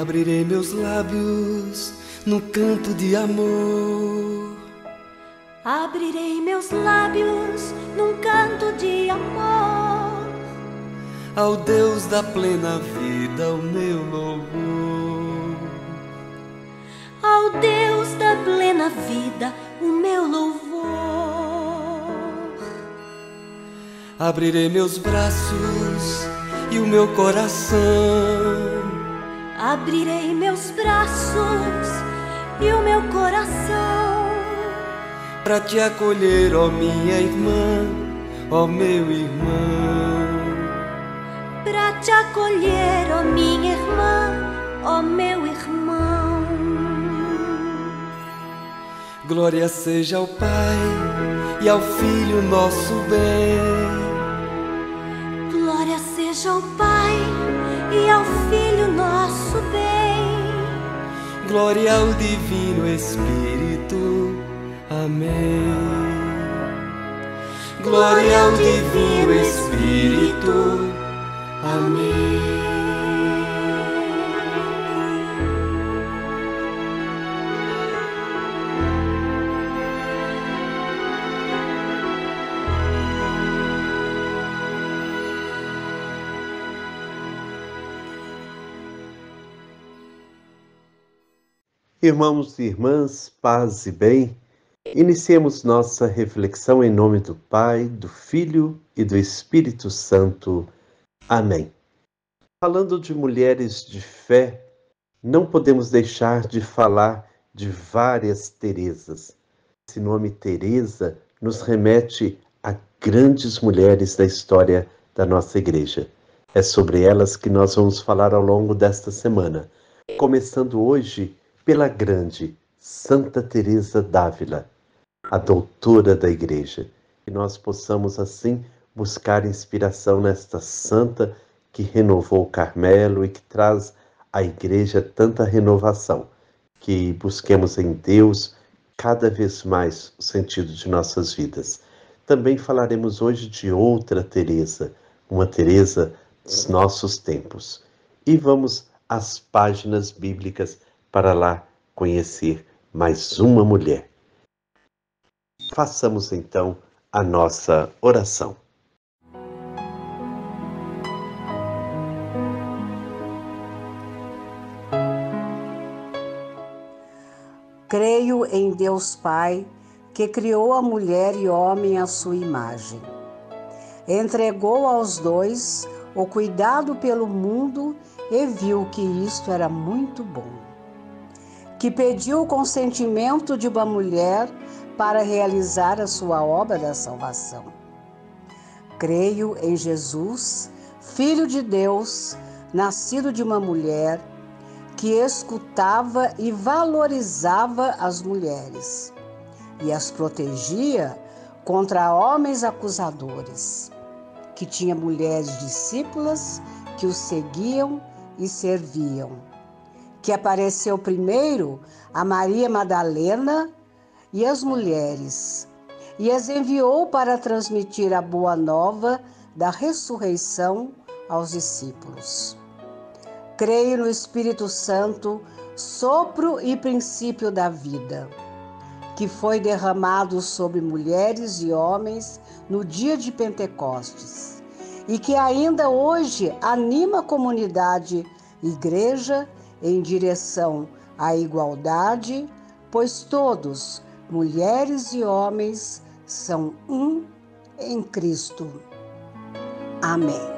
Abrirei meus lábios num canto de amor. Abrirei meus lábios num canto de amor. Ao Deus da plena vida, o meu louvor. Ao Deus da plena vida, o meu louvor. Abrirei meus braços e o meu coração. Abrirei meus braços e o meu coração para te acolher, ó minha irmã, ó meu irmão. Para te acolher, ó minha irmã, ó meu irmão. Glória seja ao Pai e ao Filho nosso bem. Glória seja ao Pai e ao Filho nosso bem. Glória ao Divino Espírito. Amém. Glória ao Divino Espírito. Amém. Irmãos e irmãs, paz e bem, iniciemos nossa reflexão em nome do Pai, do Filho e do Espírito Santo. Amém. Falando de mulheres de fé, não podemos deixar de falar de várias Teresas. Esse nome Teresa nos remete a grandes mulheres da história da nossa igreja. É sobre elas que nós vamos falar ao longo desta semana, começando hoje pela grande Santa Teresa d'Ávila, a doutora da Igreja, que nós possamos assim buscar inspiração nesta santa que renovou o Carmelo e que traz à Igreja tanta renovação, que busquemos em Deus cada vez mais o sentido de nossas vidas. Também falaremos hoje de outra Teresa, uma Teresa dos nossos tempos. E vamos às páginas bíblicas para lá conhecer mais uma mulher. Façamos então a nossa oração. Creio em Deus Pai, que criou a mulher e homem à sua imagem. Entregou aos dois o cuidado pelo mundo e viu que isto era muito bom. Que pediu o consentimento de uma mulher para realizar a sua obra da salvação. Creio em Jesus, Filho de Deus, nascido de uma mulher, que escutava e valorizava as mulheres e as protegia contra homens acusadores, que tinha mulheres discípulas que o seguiam e serviam, que apareceu primeiro a Maria Madalena e as mulheres, e as enviou para transmitir a boa nova da ressurreição aos discípulos. Creio no Espírito Santo, sopro e princípio da vida, que foi derramado sobre mulheres e homens no dia de Pentecostes, e que ainda hoje anima a comunidade igreja em direção à igualdade, pois todos, mulheres e homens, são um em Cristo. Amém.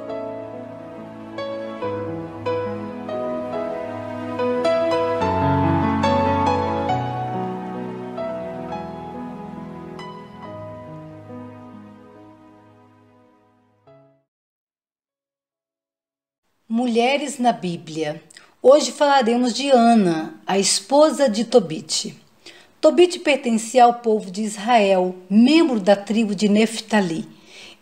Mulheres na Bíblia. Hoje falaremos de Ana, a esposa de Tobite. Tobite pertencia ao povo de Israel, membro da tribo de Neftali.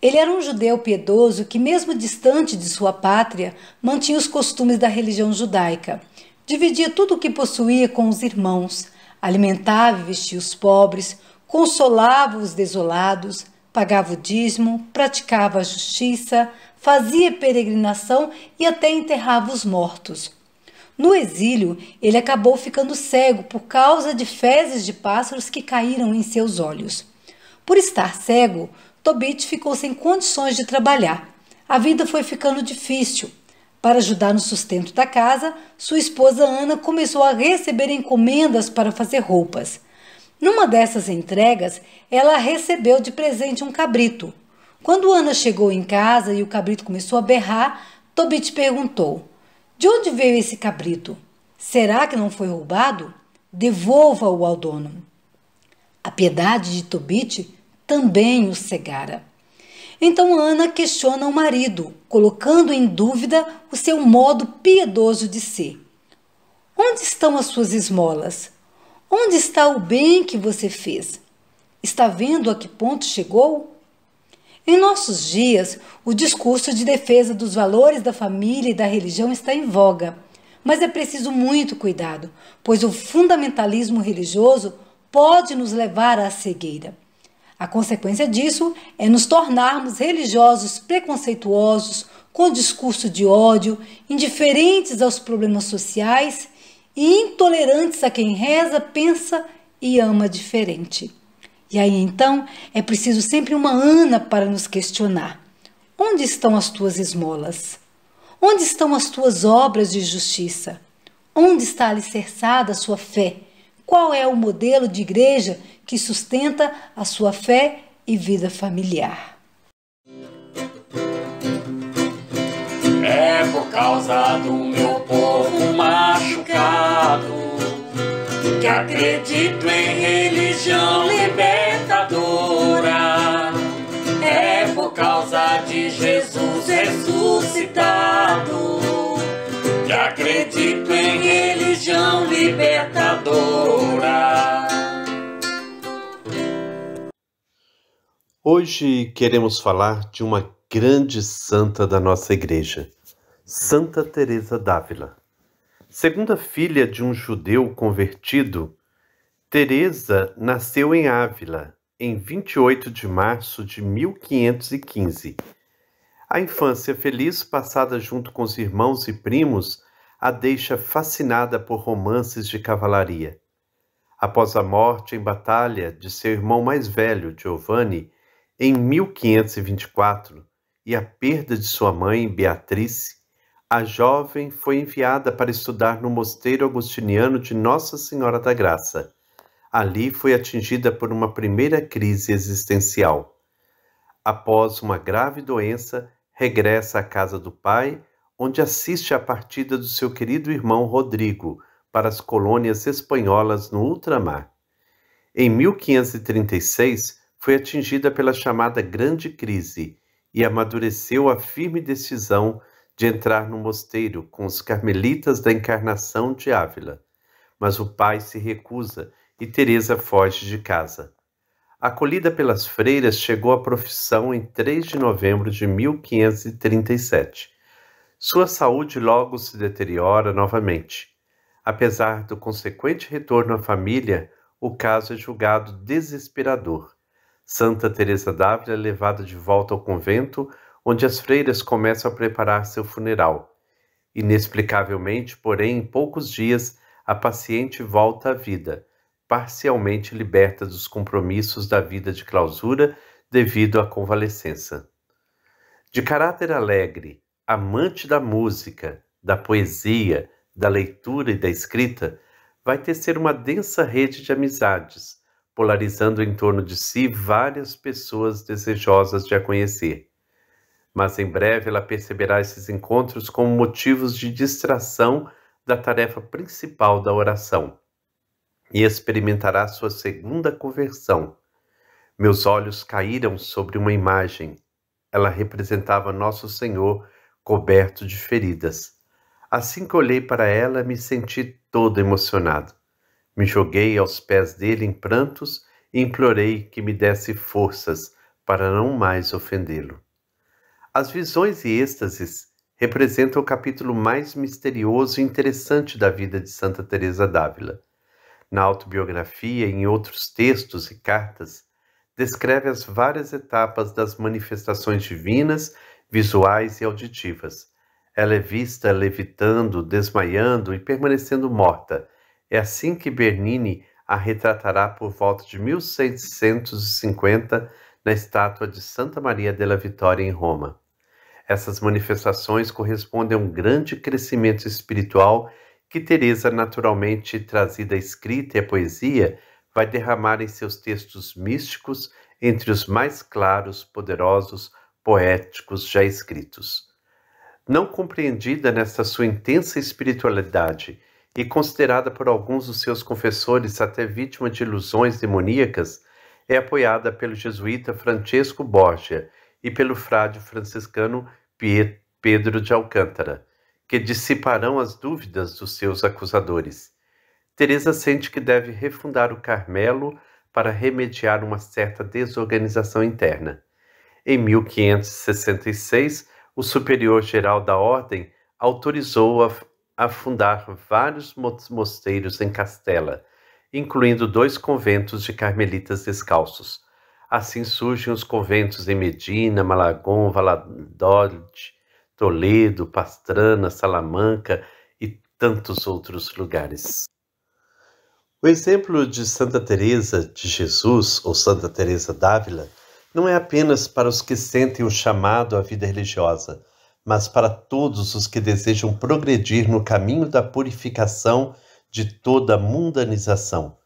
Ele era um judeu piedoso que, mesmo distante de sua pátria, mantinha os costumes da religião judaica. Dividia tudo o que possuía com os irmãos, alimentava e vestia os pobres, consolava os desolados, pagava o dízimo, praticava a justiça, fazia peregrinação e até enterrava os mortos. No exílio, ele acabou ficando cego por causa de fezes de pássaros que caíram em seus olhos. Por estar cego, Tobit ficou sem condições de trabalhar. A vida foi ficando difícil. Para ajudar no sustento da casa, sua esposa Ana começou a receber encomendas para fazer roupas. Numa dessas entregas, ela recebeu de presente um cabrito. Quando Ana chegou em casa e o cabrito começou a berrar, Tobit perguntou: "De onde veio esse cabrito? Será que não foi roubado? Devolva-o ao dono." A piedade de Tobit também o cegara. Então Ana questiona o marido, colocando em dúvida o seu modo piedoso de ser. "Onde estão as suas esmolas? Onde está o bem que você fez? Está vendo a que ponto chegou?" Em nossos dias, o discurso de defesa dos valores da família e da religião está em voga, mas é preciso muito cuidado, pois o fundamentalismo religioso pode nos levar à cegueira. A consequência disso é nos tornarmos religiosos preconceituosos, com discurso de ódio, indiferentes aos problemas sociais e intolerantes a quem reza, pensa e ama diferente. E aí então é preciso sempre uma Ana para nos questionar: onde estão as tuas esmolas? Onde estão as tuas obras de justiça? Onde está alicerçada a sua fé? Qual é o modelo de igreja que sustenta a sua fé e vida familiar? É por causa do meu povo machucado que acredito em religião libertadora. É por causa de Jesus ressuscitado que acredito em religião libertadora. Hoje queremos falar de uma grande santa da nossa igreja, Santa Teresa d'Ávila. Segunda filha de um judeu convertido, Teresa nasceu em Ávila, em 28 de março de 1515. A infância feliz, passada junto com os irmãos e primos, a deixa fascinada por romances de cavalaria. Após a morte em batalha de seu irmão mais velho, Giovanni, em 1524, e a perda de sua mãe, Beatriz, a jovem foi enviada para estudar no mosteiro agostiniano de Nossa Senhora da Graça. Ali foi atingida por uma primeira crise existencial. Após uma grave doença, regressa à casa do pai, onde assiste à partida do seu querido irmão Rodrigo para as colônias espanholas no ultramar. Em 1536, foi atingida pela chamada Grande Crise e amadureceu a firme decisão de entrar no mosteiro com os carmelitas da Encarnação de Ávila. Mas o pai se recusa e Teresa foge de casa. Acolhida pelas freiras, chegou à profissão em 3 de novembro de 1537. Sua saúde logo se deteriora novamente. Apesar do consequente retorno à família, o caso é julgado desesperador. Santa Teresa d'Ávila é levada de volta ao convento, onde as freiras começam a preparar seu funeral. Inexplicavelmente, porém, em poucos dias, a paciente volta à vida, parcialmente liberta dos compromissos da vida de clausura devido à convalescença. De caráter alegre, amante da música, da poesia, da leitura e da escrita, vai tecer uma densa rede de amizades, polarizando em torno de si várias pessoas desejosas de a conhecer. Mas em breve ela perceberá esses encontros como motivos de distração da tarefa principal da oração e experimentará sua segunda conversão. Meus olhos caíram sobre uma imagem. Ela representava Nosso Senhor coberto de feridas. Assim que olhei para ela, me senti todo emocionado. Me joguei aos pés dele em prantos e implorei que me desse forças para não mais ofendê-lo. As visões e êxtases representam o capítulo mais misterioso e interessante da vida de Santa Teresa d'Ávila. Na autobiografia e em outros textos e cartas, descreve as várias etapas das manifestações divinas, visuais e auditivas. Ela é vista levitando, desmaiando e permanecendo morta. É assim que Bernini a retratará por volta de 1650 na estátua de Santa Maria della Vittoria em Roma. Essas manifestações correspondem a um grande crescimento espiritual que Teresa, naturalmente trazida à escrita e à poesia, vai derramar em seus textos místicos, entre os mais claros, poderosos, poéticos já escritos. Não compreendida nesta sua intensa espiritualidade e considerada por alguns dos seus confessores até vítima de ilusões demoníacas, é apoiada pelo jesuíta Francesco Borgia e pelo frade franciscano Pedro de Alcântara, que dissiparão as dúvidas dos seus acusadores. Teresa sente que deve refundar o Carmelo para remediar uma certa desorganização interna. Em 1566, o superior-geral da ordem autorizou-a a fundar vários mosteiros em Castela, incluindo 2 conventos de carmelitas descalços. Assim surgem os conventos em Medina, Malagón, Valladolid, Toledo, Pastrana, Salamanca e tantos outros lugares. O exemplo de Santa Teresa de Jesus, ou Santa Teresa d'Ávila, não é apenas para os que sentem o chamado à vida religiosa, mas para todos os que desejam progredir no caminho da purificação de toda a mundanização.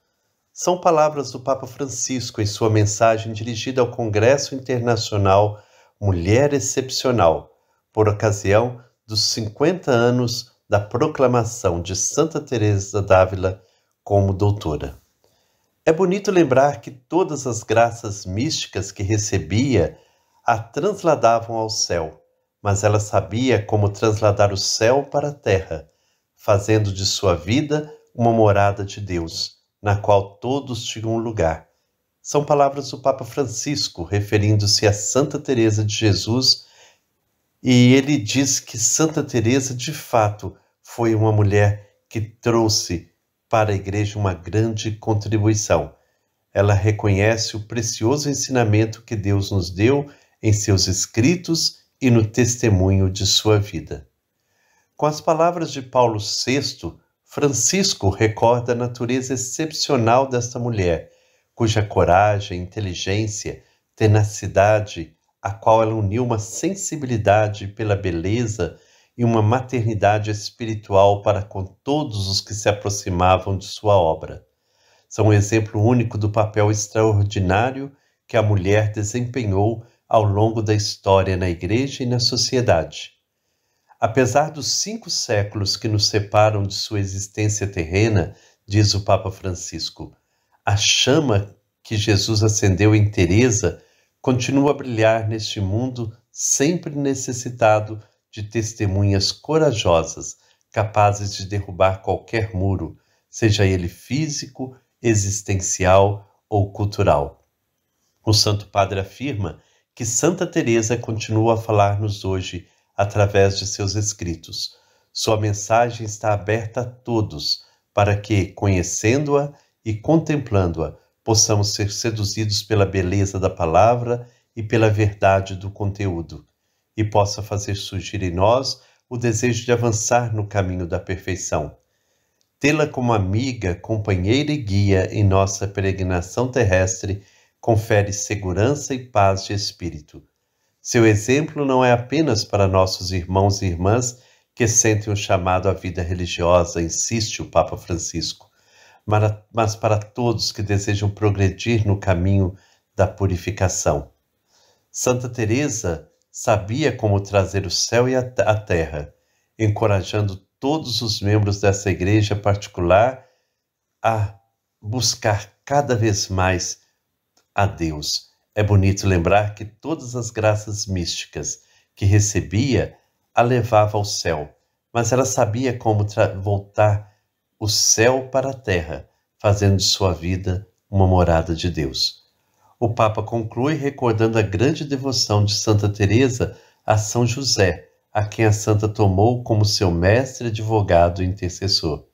São palavras do Papa Francisco em sua mensagem dirigida ao Congresso Internacional Mulher Excepcional, por ocasião dos 50 anos da proclamação de Santa Teresa d'Ávila como doutora. É bonito lembrar que todas as graças místicas que recebia a transladavam ao céu, mas ela sabia como transladar o céu para a terra, fazendo de sua vida uma morada de Deus, na qual todos tinham lugar. São palavras do Papa Francisco, referindo-se a Santa Teresa de Jesus, e ele diz que Santa Teresa, de fato, foi uma mulher que trouxe para a Igreja uma grande contribuição. Ela reconhece o precioso ensinamento que Deus nos deu em seus escritos e no testemunho de sua vida. Com as palavras de Paulo VI, Francisco recorda a natureza excepcional desta mulher, cuja coragem, inteligência, tenacidade, a qual ela uniu uma sensibilidade pela beleza e uma maternidade espiritual para com todos os que se aproximavam de sua obra. São um exemplo único do papel extraordinário que a mulher desempenhou ao longo da história na Igreja e na sociedade. Apesar dos 5 séculos que nos separam de sua existência terrena, diz o Papa Francisco, a chama que Jesus acendeu em Teresa continua a brilhar neste mundo sempre necessitado de testemunhas corajosas, capazes de derrubar qualquer muro, seja ele físico, existencial ou cultural. O Santo Padre afirma que Santa Teresa continua a falar-nos hoje através de seus escritos. Sua mensagem está aberta a todos, para que, conhecendo-a e contemplando-a, possamos ser seduzidos pela beleza da palavra e pela verdade do conteúdo, e possa fazer surgir em nós o desejo de avançar no caminho da perfeição. Tê-la como amiga, companheira e guia em nossa peregrinação terrestre confere segurança e paz de espírito. Seu exemplo não é apenas para nossos irmãos e irmãs que sentem o chamado à vida religiosa, insiste o Papa Francisco, mas para todos que desejam progredir no caminho da purificação. Santa Teresa sabia como trazer o céu e a terra, encorajando todos os membros dessa igreja particular a buscar cada vez mais a Deus. É bonito lembrar que todas as graças místicas que recebia a levava ao céu, mas ela sabia como voltar o céu para a terra, fazendo de sua vida uma morada de Deus. O Papa conclui recordando a grande devoção de Santa Teresa a São José, a quem a santa tomou como seu mestre, advogado e intercessor.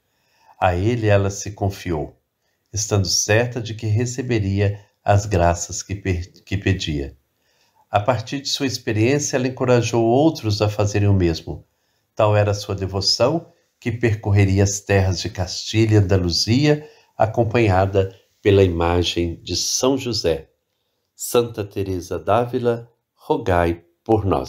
A ele ela se confiou, estando certa de que receberia as graças que pedia. A partir de sua experiência, ela encorajou outros a fazerem o mesmo. Tal era a sua devoção, que percorreria as terras de Castilha e Andaluzia, acompanhada pela imagem de São José. Santa Teresa d'Ávila, rogai por nós.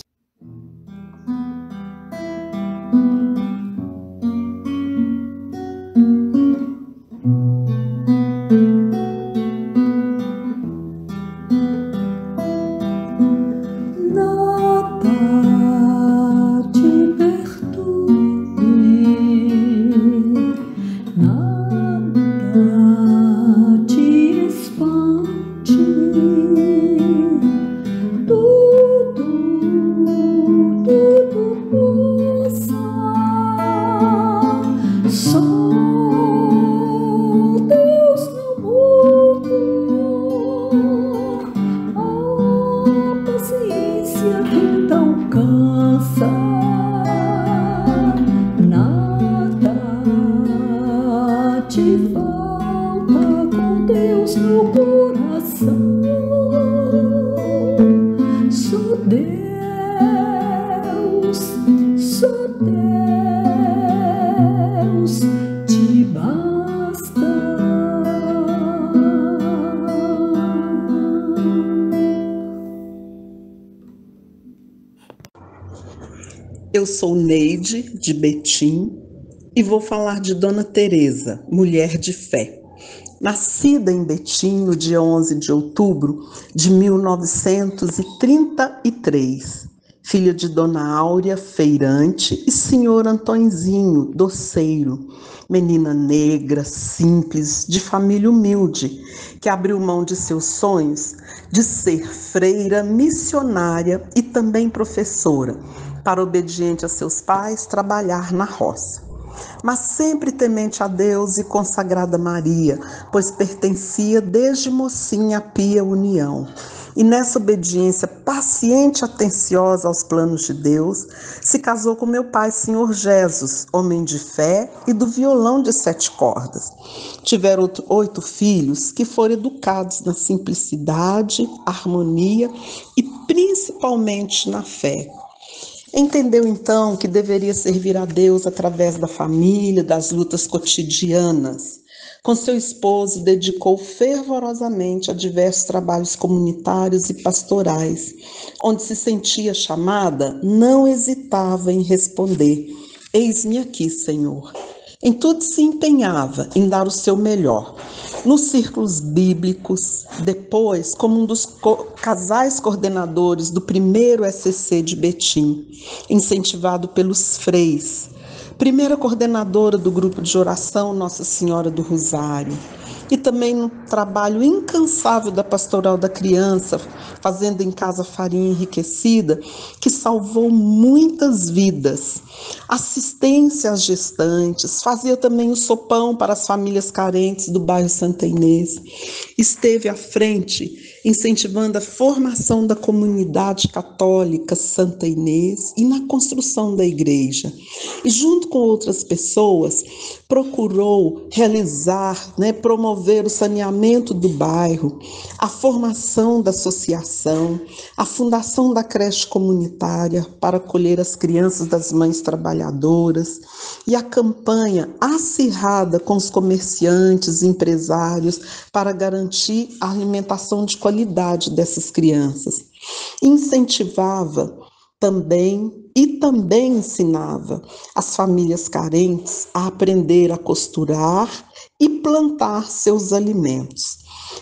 Eu sou Neide, de Betim, e vou falar de Dona Teresa, mulher de fé. Nascida em Betim no dia 11 de outubro de 1933, filha de Dona Áurea, feirante, e senhor Antõezinho, doceiro, menina negra, simples, de família humilde, que abriu mão de seus sonhos de ser freira, missionária e também professora, para, obediente a seus pais, trabalhar na roça. Mas sempre temente a Deus e consagrada a Maria, pois pertencia desde mocinha à pia união. E nessa obediência paciente e atenciosa aos planos de Deus, se casou com meu pai, senhor Jesus, homem de fé e do violão de 7 cordas. Tiveram 8 filhos que foram educados na simplicidade, harmonia e principalmente na fé. Entendeu então que deveria servir a Deus através da família, das lutas cotidianas. Com seu esposo, dedicou fervorosamente a diversos trabalhos comunitários e pastorais. Onde se sentia chamada, não hesitava em responder: eis-me aqui, Senhor. Em tudo se empenhava em dar o seu melhor. Nos círculos bíblicos, depois como um dos casais coordenadores do primeiro SCC de Betim, incentivado pelos freis. Primeira coordenadora do grupo de oração Nossa Senhora do Rosário. E também no trabalho incansável da Pastoral da Criança, fazendo em casa farinha enriquecida, que salvou muitas vidas. Assistência às gestantes, fazia também o sopão para as famílias carentes do bairro Santa Inês. Esteve à frente, incentivando a formação da comunidade católica Santa Inês e na construção da igreja. E junto com outras pessoas, procurou realizar, promover o saneamento do bairro, a formação da associação, a fundação da creche comunitária para acolher as crianças das mães trabalhadoras e a campanha acirrada com os comerciantes e empresários para garantir a alimentação de qualidade dessas crianças. Incentivava também ensinava as famílias carentes a aprender a costurar e plantar seus alimentos.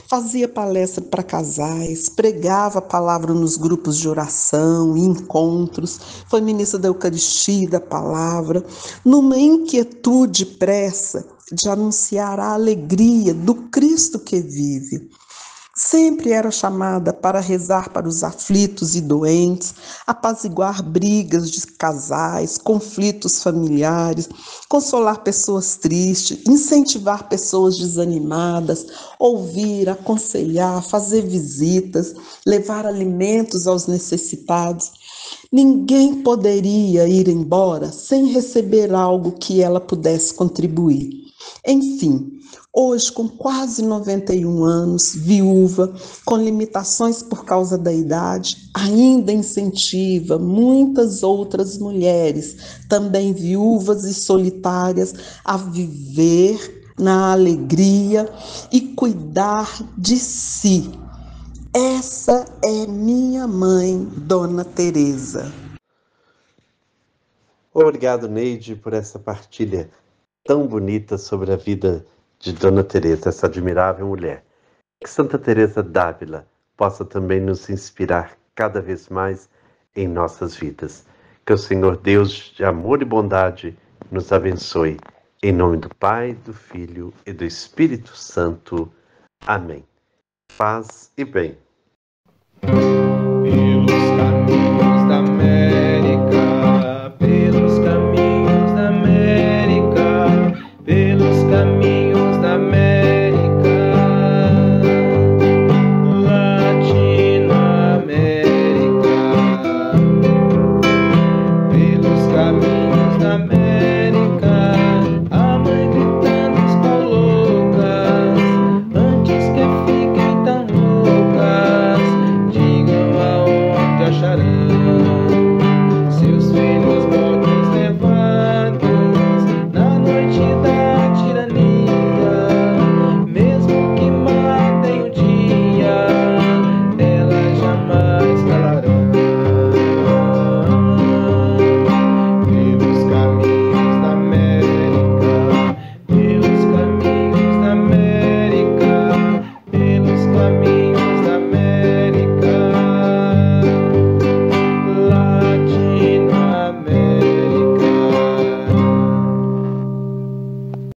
Fazia palestra para casais, pregava a palavra nos grupos de oração e encontros, foi ministra da Eucaristia e da palavra, numa inquietude e pressa de anunciar a alegria do Cristo que vive. Sempre era chamada para rezar para os aflitos e doentes, apaziguar brigas de casais, conflitos familiares, consolar pessoas tristes, incentivar pessoas desanimadas, ouvir, aconselhar, fazer visitas, levar alimentos aos necessitados. Ninguém poderia ir embora sem receber algo que ela pudesse contribuir. Enfim, Hoje, com quase 91 anos, viúva, com limitações por causa da idade, ainda incentiva muitas outras mulheres, também viúvas e solitárias, a viver na alegria e cuidar de si. Essa é minha mãe, Dona Teresa. Obrigado, Neide, por essa partilha tão bonita sobre a vida de Dona Teresa, essa admirável mulher. Que Santa Teresa d'Ávila possa também nos inspirar cada vez mais em nossas vidas. Que o Senhor Deus de amor e bondade nos abençoe. Em nome do Pai, do Filho e do Espírito Santo. Amém. Paz e bem. Pelos caminhos